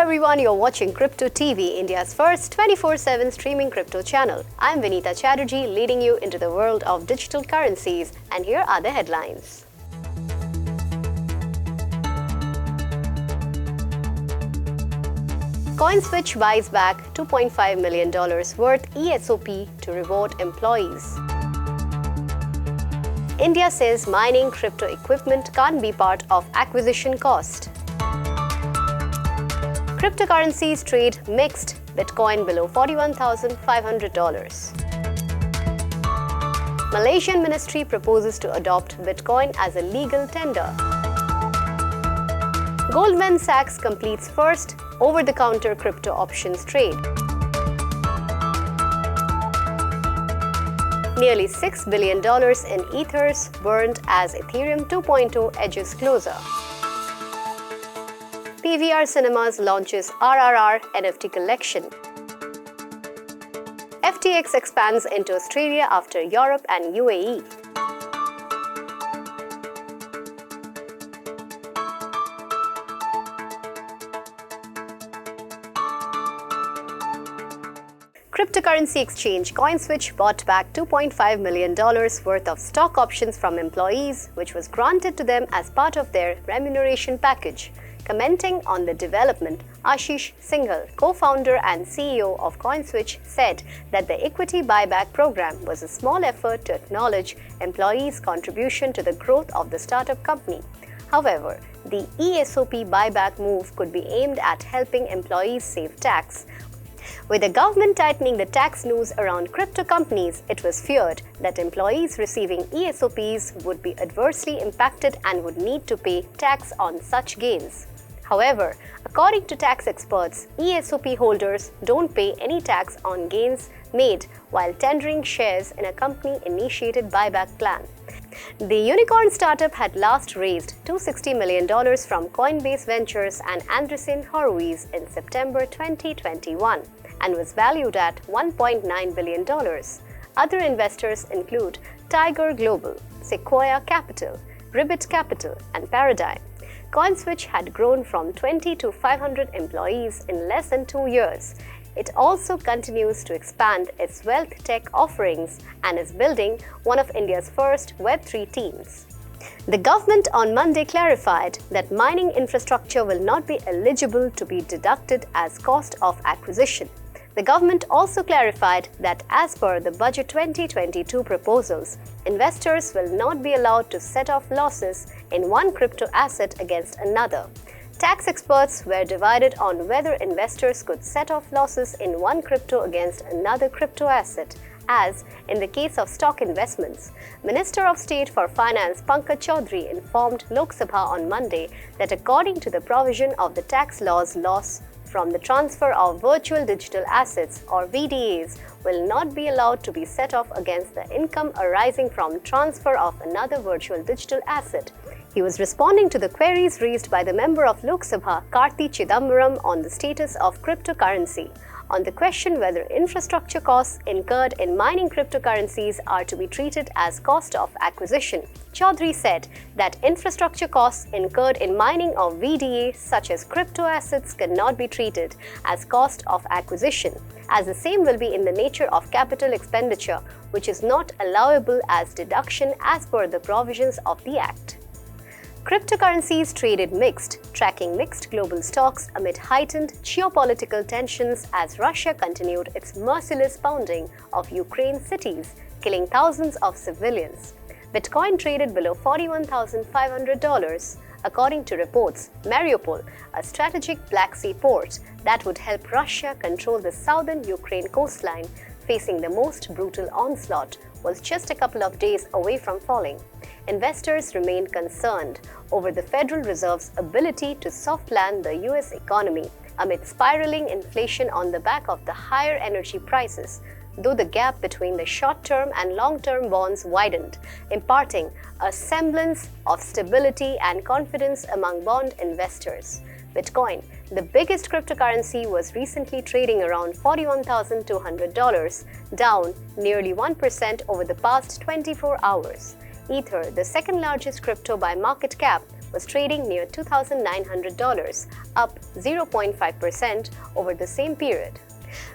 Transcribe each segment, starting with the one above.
everyone, you're watching Crypto TV, India's first 24/7 streaming crypto channel. I'm Vinita Chatterjee, leading you into the world of digital currencies, and here are the headlines. Coinswitch buys back $2.5 million worth ESOP to reward employees. India says mining crypto equipment can't be part of acquisition cost. Cryptocurrencies trade mixed, Bitcoin below $41,500. Malaysian ministry proposes to adopt Bitcoin as a legal tender. Goldman Sachs completes first over-the-counter crypto options trade. Nearly $6 billion in ethers burned as Ethereum 2.0 edges closer. PVR Cinemas launches RRR NFT collection. FTX expands into Australia after Europe and UAE. Cryptocurrency exchange Coinswitch bought back $2.5 million worth of stock options from employees, which was granted to them as part of their remuneration package. Commenting on the development, Ashish Singhal, co-founder and CEO of Coinswitch, said that the equity buyback program was a small effort to acknowledge employees' contribution to the growth of the startup company. However, the ESOP buyback move could be aimed at helping employees save tax. With the government tightening the tax news around crypto companies, it was feared that employees receiving ESOPs would be adversely impacted and would need to pay tax on such gains. However, according to tax experts, ESOP holders don't pay any tax on gains made while tendering shares in a company-initiated buyback plan. The unicorn startup had last raised $260 million from Coinbase Ventures and Andreessen Horowitz in September 2021 and was valued at $1.9 billion. Other investors include Tiger Global, Sequoia Capital, Ribbit Capital, and Paradigm. Coinswitch had grown from 20 to 500 employees in less than 2 years. It also continues to expand its wealth tech offerings and is building one of India's first Web3 teams. The government on Monday clarified that mining infrastructure will not be eligible to be deducted as cost of acquisition. The government also clarified that as per the Budget 2022 proposals, investors will not be allowed to set off losses in one crypto asset against another. Tax experts were divided on whether investors could set off losses in one crypto against another crypto asset, as in the case of stock investments. Minister of State for Finance Pankaj Chaudhary informed Lok Sabha on Monday that according to the provision of the tax laws, loss from the transfer of virtual digital assets or VDAs will not be allowed to be set off against the income arising from transfer of another virtual digital asset. He was responding to the queries raised by the member of Lok Sabha, Karthi Chidambaram, on the status of cryptocurrency. On the question whether infrastructure costs incurred in mining cryptocurrencies are to be treated as cost of acquisition, Chaudhary said that infrastructure costs incurred in mining of VDA such as crypto assets cannot be treated as cost of acquisition, as the same will be in the nature of capital expenditure, which is not allowable as deduction as per the provisions of the Act. Cryptocurrencies traded mixed, tracking mixed global stocks amid heightened geopolitical tensions as Russia continued its merciless pounding of Ukraine cities, killing thousands of civilians. Bitcoin traded below $41,500. According to reports, Mariupol, a strategic Black Sea port that would help Russia control the southern Ukraine coastline, facing the most brutal onslaught, was just a couple of days away from falling. Investors remained concerned over the Federal Reserve's ability to soft-land the US economy amid spiraling inflation on the back of the higher energy prices, though the gap between the short-term and long-term bonds widened, imparting a semblance of stability and confidence among bond investors. Bitcoin, the biggest cryptocurrency, was recently trading around $41,200, down nearly 1% over the past 24 hours. Ether, the second largest crypto by market cap, was trading near $2,900, up 0.5% over the same period.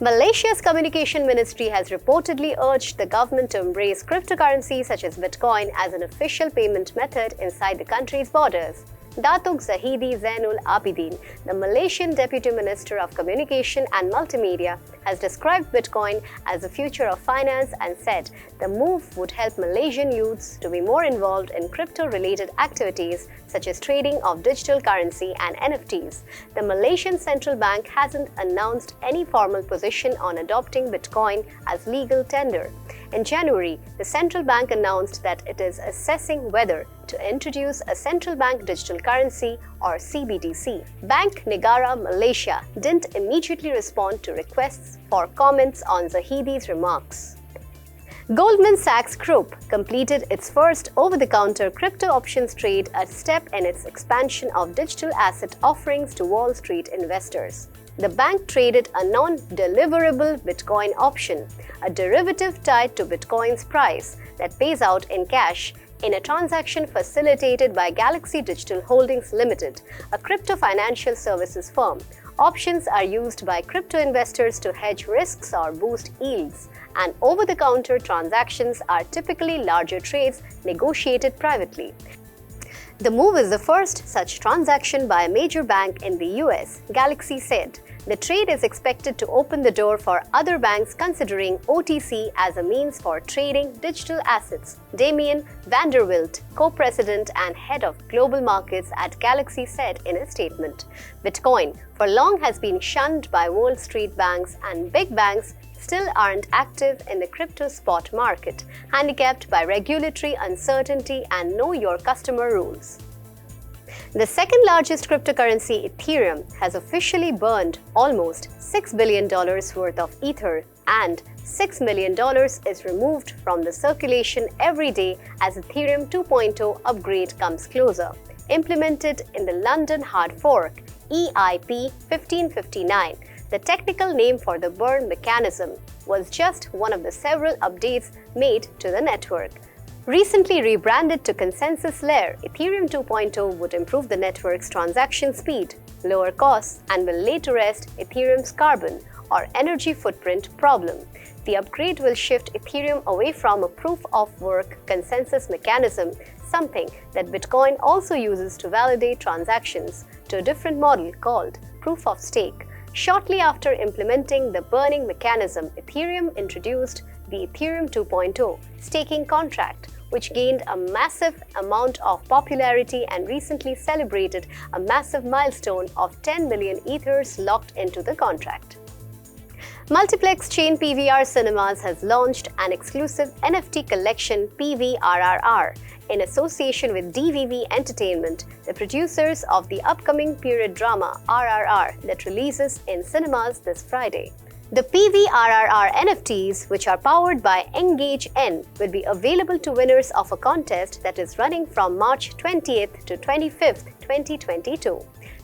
Malaysia's Communication Ministry has reportedly urged the government to embrace cryptocurrencies such as Bitcoin as an official payment method inside the country's borders. Datuk Zahidi Zainul Abidin, the Malaysian Deputy Minister of Communication and Multimedia, has described Bitcoin as the future of finance and said the move would help Malaysian youths to be more involved in crypto-related activities such as trading of digital currency and NFTs. The Malaysian Central Bank hasn't announced any formal position on adopting Bitcoin as legal tender. In January, the central bank announced that it is assessing whether to introduce a central bank digital currency or CBDC. Bank Negara Malaysia didn't immediately respond to requests for comments on Zahidi's remarks. Goldman Sachs Group completed its first over-the-counter crypto options trade, a step in its expansion of digital asset offerings to Wall Street investors. The bank traded a non-deliverable Bitcoin option, a derivative tied to Bitcoin's price that pays out in cash, in a transaction facilitated by Galaxy Digital Holdings Limited, a crypto financial services firm. Options are used by crypto investors to hedge risks or boost yields, and over-the-counter transactions are typically larger trades negotiated privately. The move is the first such transaction by a major bank in the US, Galaxy said. The trade is expected to open the door for other banks considering OTC as a means for trading digital assets. Damien Vanderwilt, co-president and head of global markets at Galaxy, said in a statement, "Bitcoin for long has been shunned by Wall Street banks, and big banks still aren't active in the crypto spot market, handicapped by regulatory uncertainty and know your customer rules." The second largest cryptocurrency, Ethereum, has officially burned almost $6 billion worth of Ether, and $6 million is removed from the circulation every day as Ethereum 2.0 upgrade comes closer. Implemented in the London hard fork, EIP 1559, the technical name for the burn mechanism, was just one of the several updates made to the network. Recently rebranded to Consensus Layer, Ethereum 2.0 would improve the network's transaction speed, lower costs, and will lay to rest Ethereum's carbon or energy footprint problem. The upgrade will shift Ethereum away from a proof-of-work consensus mechanism, something that Bitcoin also uses to validate transactions, to a different model called proof-of-stake. Shortly after implementing the burning mechanism, Ethereum introduced the Ethereum 2.0 staking contract, which gained a massive amount of popularity and recently celebrated a massive milestone of 10 million Ethers locked into the contract. Multiplex chain PVR Cinemas has launched an exclusive NFT collection, PVRRR, in association with DVV Entertainment, the producers of the upcoming period drama RRR that releases in cinemas this Friday. The PVRRR NFTs, which are powered by Engage N, will be available to winners of a contest that is running from March 20th to 25th, 2022.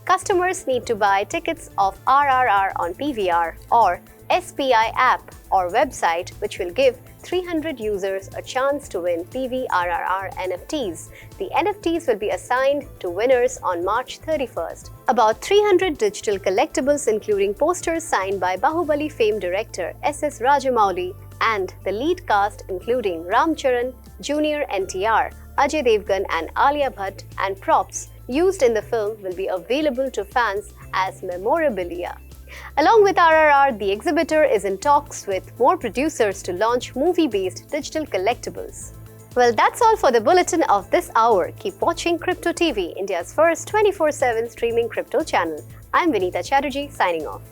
Customers need to buy tickets of RRR on PVR or SPI app or website, which will give 300 users a chance to win PVRRR NFTs. The NFTs will be assigned to winners on March 31st. About 300 digital collectibles, including posters signed by Bahubali fame director S.S. Rajamouli and the lead cast including Ram Charan, Junior NTR, Ajay Devgan and Alia Bhatt, and props used in the film will be available to fans as memorabilia. Along with RRR, the exhibitor is in talks with more producers to launch movie-based digital collectibles. Well, that's all for the bulletin of this hour. Keep watching Crypto TV, India's first 24/7 streaming crypto channel. I'm Vinita Chatterjee, signing off.